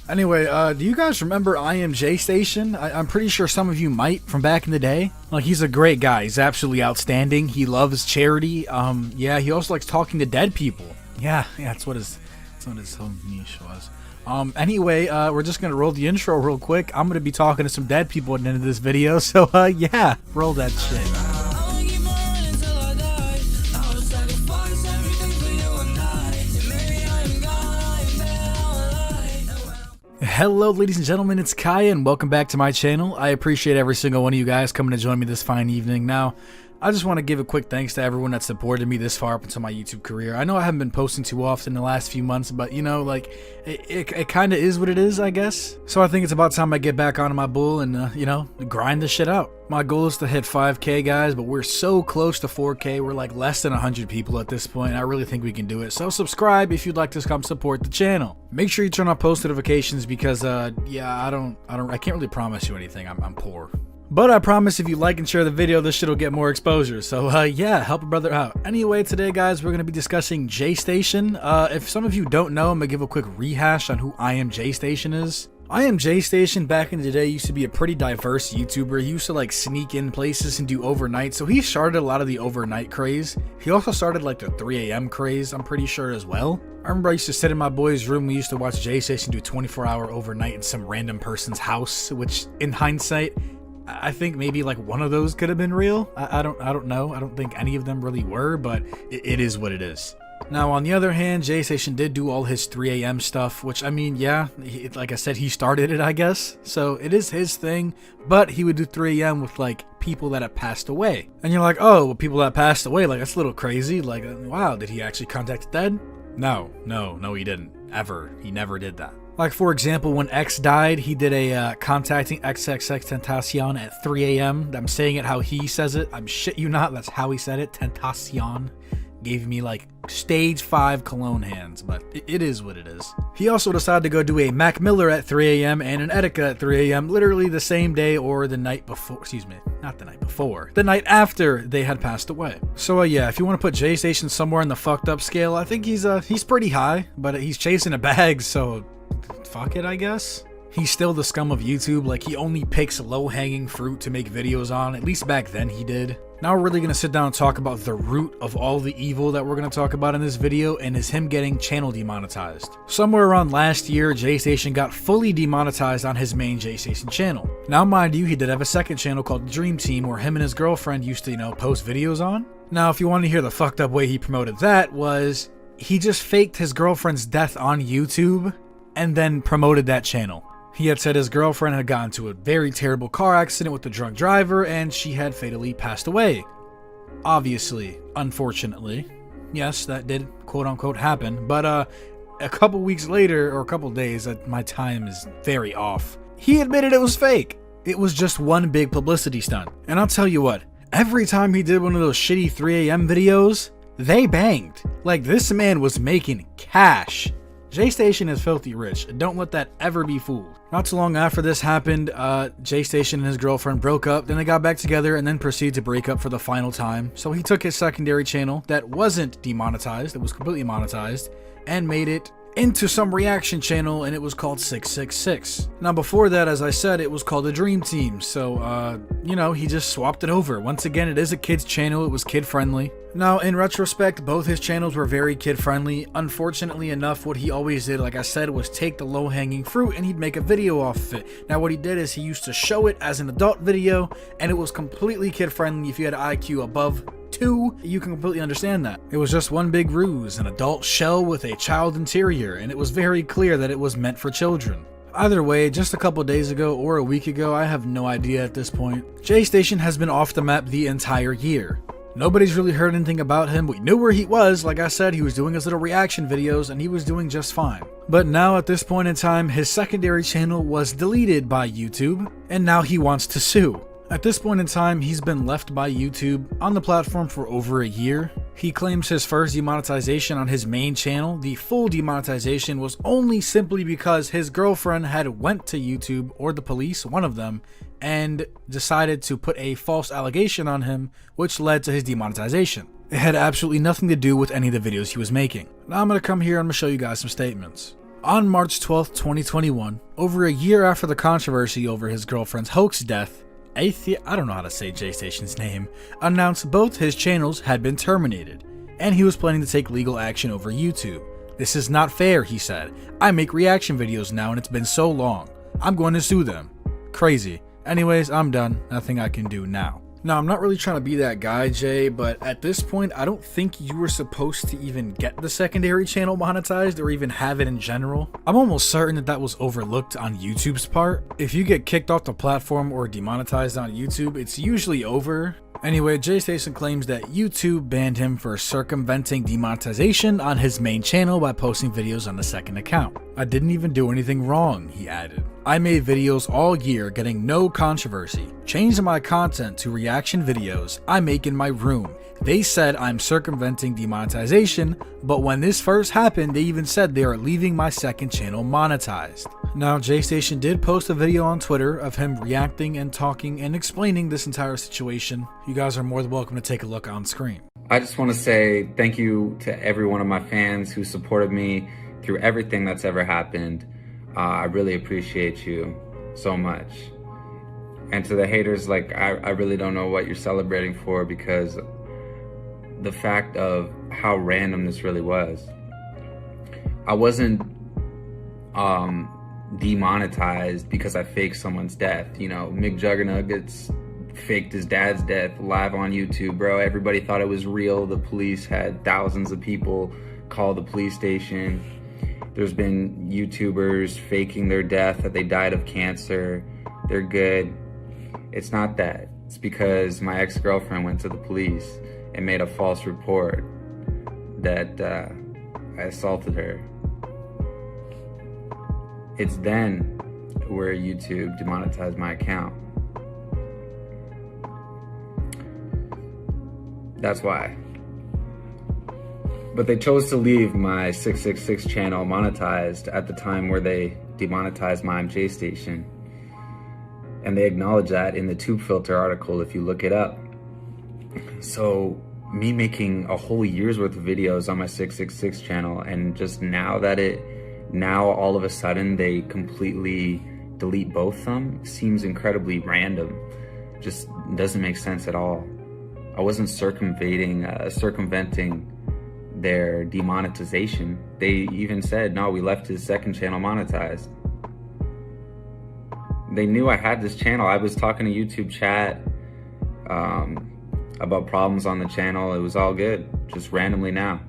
Anyway, do you guys remember ImJaystation? I'm pretty sure some of you might from back in the day. Like, he's a great guy. He's absolutely outstanding. He loves charity. Yeah, he also likes talking to dead people. Yeah, that's what his whole niche was. Anyway, we're just gonna roll the intro real quick. I'm gonna be talking to some dead people at the end of this video, so, yeah, roll that shit. Hello ladies and gentlemen, it's Kyya and welcome back to my channel. I appreciate every single one of you guys coming to join me this fine evening. Now, I just want to give a quick thanks to everyone that supported me this far up into my YouTube career. I know I haven't been posting too often in the last few months, but you know, like, it kind of is what it is, I guess. So I think it's about time I get back onto my bull and, you know, grind this shit out. My goal is to hit 5K, guys, but we're so close to 4K. We're like less than 100 people at this point. I really think we can do it. So subscribe if you'd like to come support the channel. Make sure you turn on post notifications because, yeah, I can't really promise you anything. I'm poor. But I promise if you like and share the video, this shit will get more exposure. So, yeah, help a brother out. Anyway, today, guys, we're going to be discussing ImJaystation. If some of you don't know, I'm going to give a quick rehash on who ImJaystation is. ImJaystation back in the day used to be a pretty diverse YouTuber. He used to like sneak in places and do overnight. So he started a lot of the overnight craze. He also started like the 3 a.m. craze, I'm pretty sure as well. I remember I used to sit in my boy's room. We used to watch ImJaystation do 24-hour overnight in some random person's house, which in hindsight, I think maybe like one of those could have been real. I don't know. I don't think any of them really were, but it is what it is. Now, on the other hand, ImJaystation did do all his 3 a.m. stuff, which, I mean, yeah, like I said, he started it, I guess. So it is his thing, but he would do 3 a.m. with, like, people that have passed away. And you're like, oh, well, people that passed away, like, that's a little crazy. Like, wow, did he actually contact the dead? No, he didn't. Ever. He never did that. Like, for example, when X died, he did a contacting XXX at 3 a.m. I'm saying it how he says it. I'm shit you not, that's how he said it. Tentacion. Gave me like stage 5 cologne hands, but it is what it is. He also decided to go do a Mac Miller at 3 a.m. and an Etika at 3 a.m. literally the same day or the night before, excuse me, not the night before, the night after they had passed away. So yeah, if you want to put ImJaystation somewhere in the fucked up scale, I think he's pretty high, but he's chasing a bag, so fuck it, I guess. He's still the scum of YouTube. Like, he only picks low-hanging fruit to make videos on, at least back then he did. Now we're really going to sit down and talk about the root of all the evil that we're going to talk about in this video, and is him getting channel demonetized. Somewhere around last year, ImJaystation got fully demonetized on his main ImJaystation channel. Now mind you, he did have a second channel called The Dream Team where him and his girlfriend used to, you know, post videos on. Now if you want to hear the fucked up way he promoted that, was he just faked his girlfriend's death on YouTube and then promoted that channel. He had said his girlfriend had gotten into a very terrible car accident with a drunk driver and she had fatally passed away. Obviously, unfortunately. Yes, that did quote-unquote happen, but a couple weeks later, or a couple days, my time is very off, he admitted it was fake. It was just one big publicity stunt. And I'll tell you what, every time he did one of those shitty 3 a.m. videos, they banged. Like, this man was making cash. ImJaystation is filthy rich, and don't let that ever be fooled. Not too long after this happened, ImJaystation and his girlfriend broke up, then they got back together and then proceeded to break up for the final time. So he took his secondary channel that wasn't demonetized, it was completely monetized, and made it into some reaction channel, and it was called 666. Now before that, as I said, it was called The Dream Team, so you know, he just swapped it over. Once again, it is a kid's channel, it was kid friendly. Now in retrospect, both his channels were very kid friendly. Unfortunately enough, what he always did, like I said, was take the low hanging fruit and he'd make a video off of it. Now what he did is he used to show it as an adult video, and it was completely kid friendly. If you had an IQ above 2, you can completely understand that. It was just one big ruse, an adult shell with a child interior, and it was very clear that it was meant for children. Either way, just a couple days ago or a week ago, I have no idea at this point, ImJaystation has been off the map the entire year. Nobody's really heard anything about him. We knew where he was. Like I said, he was doing his little reaction videos and he was doing just fine. But now at this point in time, his secondary channel was deleted by YouTube, and now he wants to sue. At this point in time, he's been left by YouTube on the platform for over a year. He claims his first demonetization on his main channel, the full demonetization, was only simply because his girlfriend had went to YouTube, or the police, one of them, and decided to put a false allegation on him, which led to his demonetization. It had absolutely nothing to do with any of the videos he was making. Now I'm going to come here and I'm going to show you guys some statements. On March 12th, 2021, over a year after the controversy over his girlfriend's hoax death, I don't know how to say ImJaystation's name, announced both his channels had been terminated, and he was planning to take legal action over YouTube. "This is not fair," he said. "I make reaction videos now and it's been so long. I'm going to sue them." Crazy. Anyways, I'm done. Nothing I can do now. Now, I'm not really trying to be that guy, Jay, but at this point, I don't think you were supposed to even get the secondary channel monetized or even have it in general. I'm almost certain that that was overlooked on YouTube's part. If you get kicked off the platform or demonetized on YouTube, it's usually over. Anyway, ImJaystation claims that YouTube banned him for circumventing demonetization on his main channel by posting videos on the second account. "I didn't even do anything wrong," he added. "I made videos all year getting no controversy, changed my content to reaction videos I make in my room. They said I'm circumventing demonetization, but when this first happened, they even said they are leaving my second channel monetized." Now, ImJaystation did post a video on Twitter of him reacting and talking and explaining this entire situation. You guys are more than welcome to take a look on screen. I just want to say thank you to every one of my fans who supported me through everything that's ever happened. I really appreciate you so much. And to the haters, like, I really don't know what you're celebrating for, because the fact of how random this really was. I wasn't demonetized because I faked someone's death. You know, McJuggernuggets faked his dad's death live on YouTube, bro. Everybody thought it was real. The police had thousands of people call the police station. There's been YouTubers faking their death, that they died of cancer. They're good. It's not that. It's because my ex-girlfriend went to the police and made a false report that I assaulted her. It's then where YouTube demonetized my account. That's why. But they chose to leave my 666 channel monetized at the time where they demonetized my ImJaystation. And they acknowledge that in the Tube Filter article if you look it up. So me making a whole year's worth of videos on my 666 channel, and just now all of a sudden they completely delete both of them, seems incredibly random. Just doesn't make sense at all. I wasn't circumventing their demonetization. They even said, no, we left his second channel monetized. They knew I had this channel. I was talking to YouTube chat about problems on the channel. It was all good, just randomly now.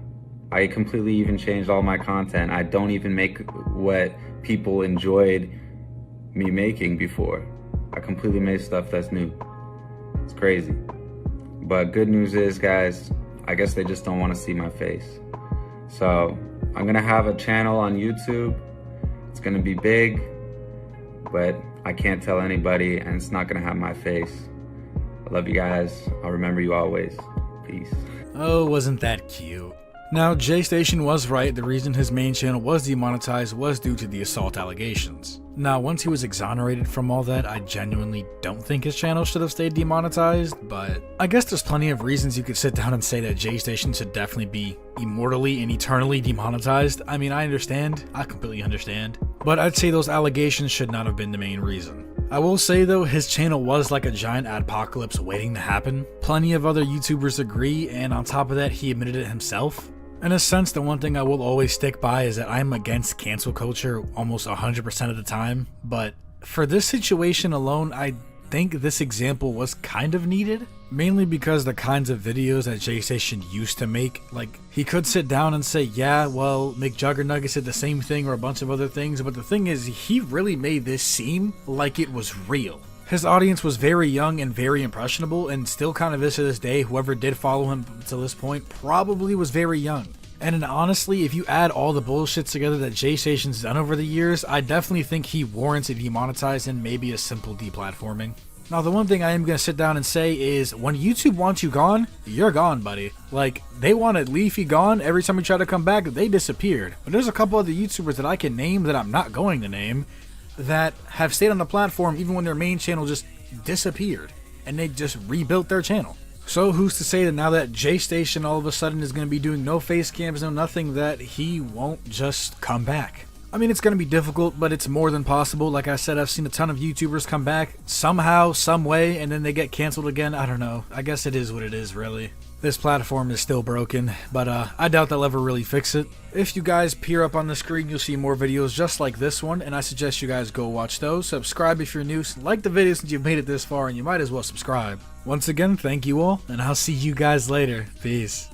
I completely even changed all my content. I don't even make what people enjoyed me making before. I completely made stuff that's new. It's crazy. But good news is, guys, I guess they just don't want to see my face. So I'm gonna have a channel on YouTube. It's gonna be big, but I can't tell anybody, and it's not gonna have my face. I love you guys. I'll remember you always. Peace. Oh, wasn't that cute? Now, ImJaystation was right. The reason his main channel was demonetized was due to the assault allegations. Now, once he was exonerated from all that, I genuinely don't think his channel should have stayed demonetized, but I guess there's plenty of reasons you could sit down and say that ImJaystation should definitely be immortally and eternally demonetized. I mean, I understand. I completely understand. But I'd say those allegations should not have been the main reason. I will say though, his channel was like a giant adpocalypse waiting to happen. Plenty of other YouTubers agree, and on top of that, he admitted it himself. In a sense, the one thing I will always stick by is that I'm against cancel culture almost 100% of the time, but for this situation alone, I think this example was kind of needed. Mainly because the kinds of videos that ImJaystation used to make, like, he could sit down and say, yeah, well, McJuggernuggets did the same thing or a bunch of other things, but the thing is, he really made this seem like it was real. His audience was very young and very impressionable, and still kind of is to this day. Whoever did follow him to this point probably was very young. And honestly, if you add all the bullshit together that ImJaystation's done over the years, I definitely think he warrants a demonetized and maybe a simple deplatforming. Now, the one thing I am going to sit down and say is, when YouTube wants you gone, you're gone, buddy. Like, they wanted Leafy gone. Every time we try to come back, they disappeared. But there's a couple other YouTubers that I can name that I'm not going to name that have stayed on the platform even when their main channel just disappeared. And they just rebuilt their channel. So who's to say that now that ImJaystation all of a sudden is going to be doing no face cams, no nothing, that he won't just come back? I mean, it's going to be difficult, but it's more than possible. Like I said, I've seen a ton of YouTubers come back somehow, some way, and then they get canceled again. I don't know. I guess it is what it is, really. This platform is still broken, but I doubt they'll ever really fix it. If you guys peer up on the screen, you'll see more videos just like this one, and I suggest you guys go watch those. Subscribe if you're new, like the video since you've made it this far, and you might as well subscribe. Once again, thank you all, and I'll see you guys later. Peace.